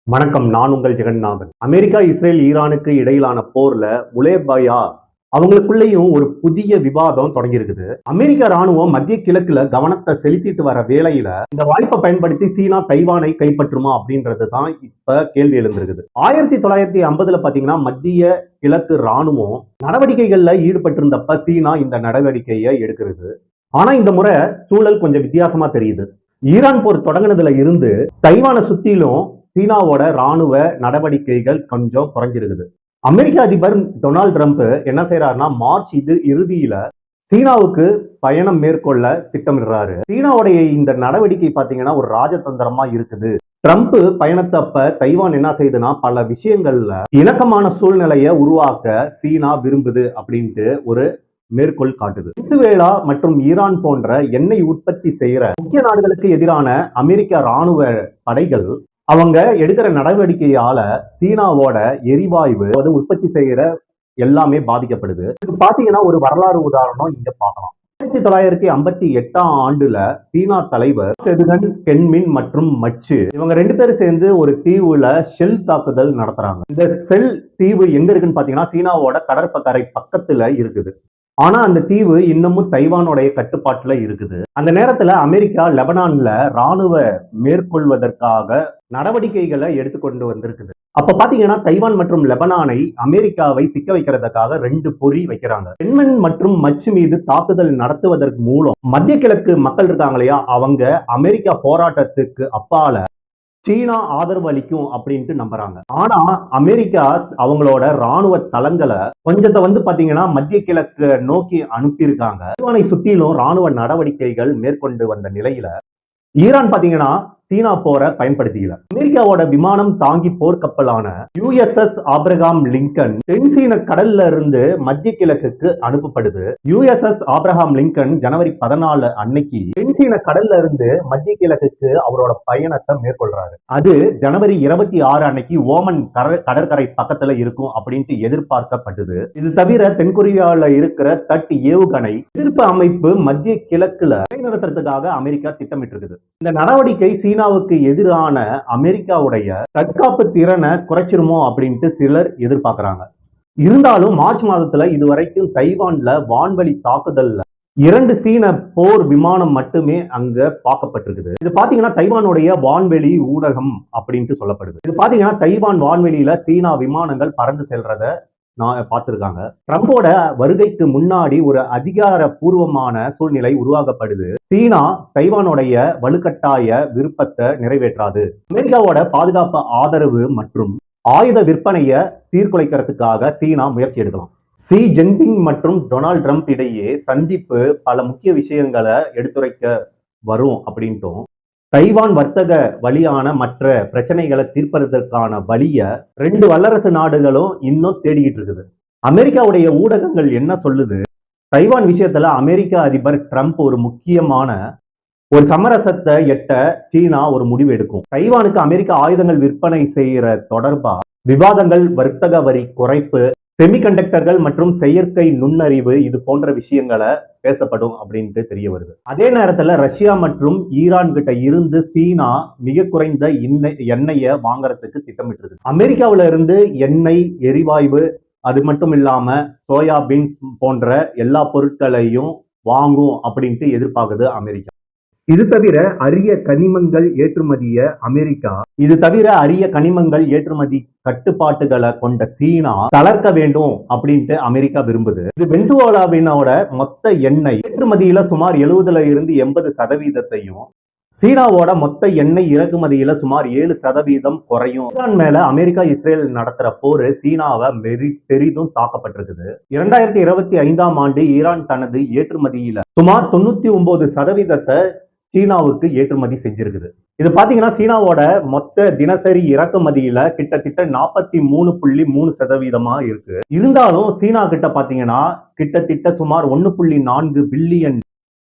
வணக்கம். நான் உங்கள் ஜெகநாதன். அமெரிக்கா, இஸ்ரேல், ஈரானுக்கு இடையிலான போர்ல உலேபயா அவங்களுக்குள்ளேயும் ஒரு புதிய விவாதம் தொடங்கி இருக்குது. அமெரிக்க ராணுவம் மத்திய கிழக்குல கவனத்தை செலுத்திட்டு வர வேளையில இந்த வாய்ப்பை பயன்படுத்தி சீனா தைவானை கைப்பற்றுமா அப்படின்றது தான் இப்ப கேள்வி எழுந்திருக்குது. 1950 பாத்தீங்கன்னா மத்திய கிழக்கு ராணுவம் நடவடிக்கைகள்ல ஈடுபட்டிருந்தப்ப சீனா இந்த நடவடிக்கையை எடுக்கிறது. ஆனா இந்த முறை சூழல் கொஞ்சம் வித்தியாசமா தெரியுது. ஈரான் போர் தொடங்கினதுல இருந்து தைவானை சுத்திலும் சீனாவோட ராணுவ நடவடிக்கைகள் கொஞ்சம் குறைஞ்சிருக்குது. அமெரிக்க அதிபர் டொனால்டு ட்ரம்ப் என்ன செய்யறாருன்னா மார்ச் இறுதியில சீனாவுக்கு பயணம் மேற்கொள்ள திட்டமிடுறாரு. சீனாவுடைய இந்த நடவடிக்கை பாத்தீங்கன்னா ஒரு ராஜதந்திரமா இருக்குது. ட்ரம்ப் பயணத்தப்ப தைவான் என்ன செய்யுதுன்னா பல விஷயங்கள்ல இணக்கமான சூழ்நிலையை உருவாக்க சீனா விரும்புது அப்படின்ட்டு ஒரு மேற்கோள் காட்டுது. வெனிசுவேலா மற்றும் ஈரான் போன்ற எண்ணெய் உற்பத்தி செய்யற முக்கிய நாடுகளுக்கு எதிரான அமெரிக்க ராணுவ படைகள் அவங்க எடுக்கிற நடவடிக்கையால சீனாவோட எரிவாயு உற்பத்தி செய்யற எல்லாமே பாதிக்கப்படுது. பாத்தீங்கன்னா ஒரு வரலாறு உதாரணம் இங்க பார்க்கலாம். 1958ஆம் ஆண்டுல சீனா தலைவர் செதுகன் கென்மின் மற்றும் மச்சு இவங்க 2 பேரும் சேர்ந்து ஒரு தீவுல ஷெல் தாக்குதல் நடத்துறாங்க. இந்த ஷெல் தீவு எங்க இருக்குன்னு பாத்தீங்கன்னா சீனாவோட கடற்பக்கரை பக்கத்துல இருக்குது. ஆனா அந்த தீவு இன்னமும் தைவானுடைய கட்டுப்பாட்டுல இருக்குது. அந்த நேரத்துல அமெரிக்கா லெபனான்ல ராணுவ மேற்கொள்வதற்காக நடவடிக்கைகளை எடுத்துக்கொண்டு வந்திருக்குது. அப்ப பாத்தீங்கன்னா தைவான் மற்றும் லெபனானை அமெரிக்காவை சிக்க வைக்கிறதுக்காக 2 பொறி வைக்கிறாங்க. பெண்மன் மற்றும் மச்சு மீது தாக்குதல் நடத்துவதற்கு மூலம் மத்திய கிழக்கு மக்கள் இருக்காங்க இல்லையா, அவங்க அமெரிக்கா போராட்டத்துக்கு அப்பால சீனா ஆதரவு அளிக்கும் அப்படின்ட்டு நம்புறாங்க. ஆனா அமெரிக்கா அவங்களோட ராணுவ தளங்களை கொஞ்சத்தை பாத்தீங்கன்னா மத்திய கிழக்கு நோக்கி அனுப்பியிருக்காங்க. தைவானை சுத்திலும் ராணுவ நடவடிக்கைகள் மேற்கொண்டு வந்த நிலையில ஈரான் பாத்தீங்கன்னா சீனா போரை பயன்படுத்திக்கல. அமெரிக்காவோட விமானம் தாங்கி போர்க்கப்பலான USS ஆப்ரஹாம் லிங்கன் தென் சீன கடல்ல இருந்து மத்திய கிழக்குக்கு அனுப்பப்படுது. USS ஆப்ரஹாம் லிங்கன் ஜனவரி 14 அன்னைக்கு தென் சீன கடல்ல இருந்து மத்திய கிழக்குக்கு அவரோட பயணத்தை மேற்கொள்றாரு. அது ஜனவரி 26 அன்னைக்கு ஓமன் கடற்கரை பக்கத்துல இருக்கும் அப்படின்ட்டு எதிர்பார்க்கப்பட்டது. இது தவிர தென்கொரியால இருக்கிற தட் ஏவுகணை எதிர்ப்பு அமைப்பு மத்திய கிழக்குல நிறுத்துறதுக்காக அமெரிக்கா திட்டமிட்டு இருக்குது. இந்த நடவடிக்கை சீனாவுக்கு எதிரான அமெரிக்காவுடைய தற்காப்பு திறனை குறைச்சிருமோ அப்படின்ட்டு சிலர் எதிர்பார்க்கிறாங்க. இருந்தாலும் மார்ச் மாதத்துல இதுவரைக்கும் தைவான்ல வான்வழி தாக்குதல்ல 2 சீன போர் விமானம் மட்டுமே அங்க பார்க்கப்பட்டிருக்குது. இது பாத்தீங்கன்னா தைவானுடைய வான்வெளி ஊடகம் அப்படின்ட்டு சொல்லப்படுது. இது பாத்தீங்கன்னா தைவான் வான்வெளியில சீனா விமானங்கள் பறந்து செல்றத பார்த்திருக்காங்க. ட்ரம்போட வருகைக்கு முன்னாடி ஒரு அதிகாரப்பூர்வமான சூழ்நிலை உருவாக்கப்படுது. சீனா தைவானுடைய வலுக்கட்டாய விருப்பத்தை நிறைவேற்றாது. அமெரிக்காவோட பாதுகாப்பு ஆதரவு மற்றும் ஆயுத விற்பனையை சீர்குலைக்கிறதுக்காக சீனா முயற்சி எடுக்கலாம். ஷி ஜின்பிங் மற்றும் டொனால்டு ட்ரம்ப் இடையே சந்திப்பு பல முக்கிய விஷயங்களை எடுத்துரைக்க வரும் அப்படின்ட்டும் தைவான் வர்த்தக வழியான மற்ற பிரச்சனைகளை தீர்ப்பதற்கான வழிய 2 வல்லரசு நாடுகளும் இன்னும் தேடிக்கிட்டு இருக்குது. அமெரிக்காவுடைய ஊடகங்கள் என்ன சொல்லுது, தைவான் விஷயத்துல அமெரிக்க அதிபர் ட்ரம்ப் ஒரு முக்கியமான ஒரு சமரசத்தை எட்ட சீனா ஒரு முடிவு எடுக்கும். தைவானுக்கு அமெரிக்க ஆயுதங்கள் விற்பனை செய்யற தொடர்பா விவாதங்கள், வர்த்தக வரி குறைப்பு, செமிகண்டக்டர்கள் மற்றும் செயற்கை நுண்ணறிவு இது போன்ற விஷயங்களை பேசப்படும் அப்படின்ட்டு தெரிய வருது. அதே நேரத்துல ரஷ்யா மற்றும் ஈரான் கிட்ட இருந்து சீனா மிக குறைந்த எண்ணெயை வாங்குறதுக்கு திட்டமிட்டு அமெரிக்காவில இருந்து எண்ணெய், எரிவாயு அது மட்டும் இல்லாம சோயா பீன்ஸ் போன்ற எல்லா பொருட்களையும் வாங்கும் அப்படின்ட்டு எதிர்பார்க்குது அமெரிக்கா. இது தவிர அரிய கனிமங்கள் ஏற்றுமதி கட்டுப்பாட்டுகளை கொண்ட சீனா தளர்க்க வேண்டும் அப்படின்ட்டு அமெரிக்கா விரும்புது. இது வெனிசுவேலாவினோட மொத்த எண்ணெய் ஏற்றுமதியில சுமார் 70 இருந்து 80% சீனாவோட மொத்த எண்ணெய் இறக்குமதியில சுமார் 7% குறையும். ஈரான் மேல அமெரிக்கா, இஸ்ரேல் நடத்துற போரு சீனாவை பெரிதும் தாக்கப்பட்டிருக்குது. 2025ஆம் ஆண்டு ஈரான் தனது ஏற்றுமதியில சுமார் 99% சீனாவுக்கு ஏற்றுமதி செஞ்சிருக்குது. இது பாத்தீங்கன்னா சீனாவோட மொத்த தினசரி இறக்குமதியில கிட்டத்தட்ட 43.3% இருக்கு. இருந்தாலும் சீனா கிட்ட பாத்தீங்கன்னா கிட்டத்தட்ட சுமார் 1.4 பில்லியன்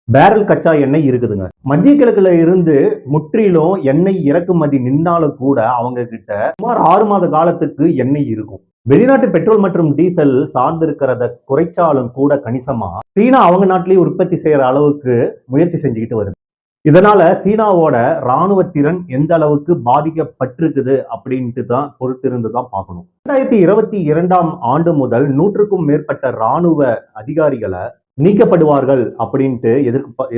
பேரல் கச்சா எண்ணெய் இருக்குதுங்க. மத்திய கிழக்குல இருந்து முற்றிலும் எண்ணெய் இறக்குமதி நின்னாலும் கூட அவங்க கிட்ட சுமார் 6 மாத காலத்துக்கு எண்ணெய் இருக்கும். வெளிநாட்டு பெட்ரோல் மற்றும் டீசல் சார்ந்திருக்கிறத குறைச்சாலும் கூட கணிசமா சீனா அவங்க நாட்டிலேயே உற்பத்தி செய்யற அளவுக்கு முயற்சி செஞ்சுக்கிட்டு வருது. இதனால சீனாவோட ராணுவ திறன் எந்த அளவுக்கு பாதிக்கப்பட்டிருக்குது அப்படின்ட்டு தான் பொறுத்திருந்து தான் பார்க்கணும். 2022ஆம் ஆண்டு முதல் 100க்கும் மேற்பட்ட ராணுவ அதிகாரிகளை நீக்கப்படுவார்கள் அப்படின்ட்டு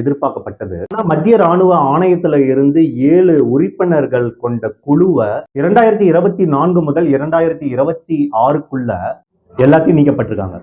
எதிர்பார்க்கப்பட்டது. ஆனா மத்திய ராணுவ ஆணையத்துல இருந்து 7 உறுப்பினர்கள் கொண்ட குழுவை 2024 முதல் 2026க்குள்ள எல்லாத்தையும் நீக்கப்பட்டிருக்காங்க.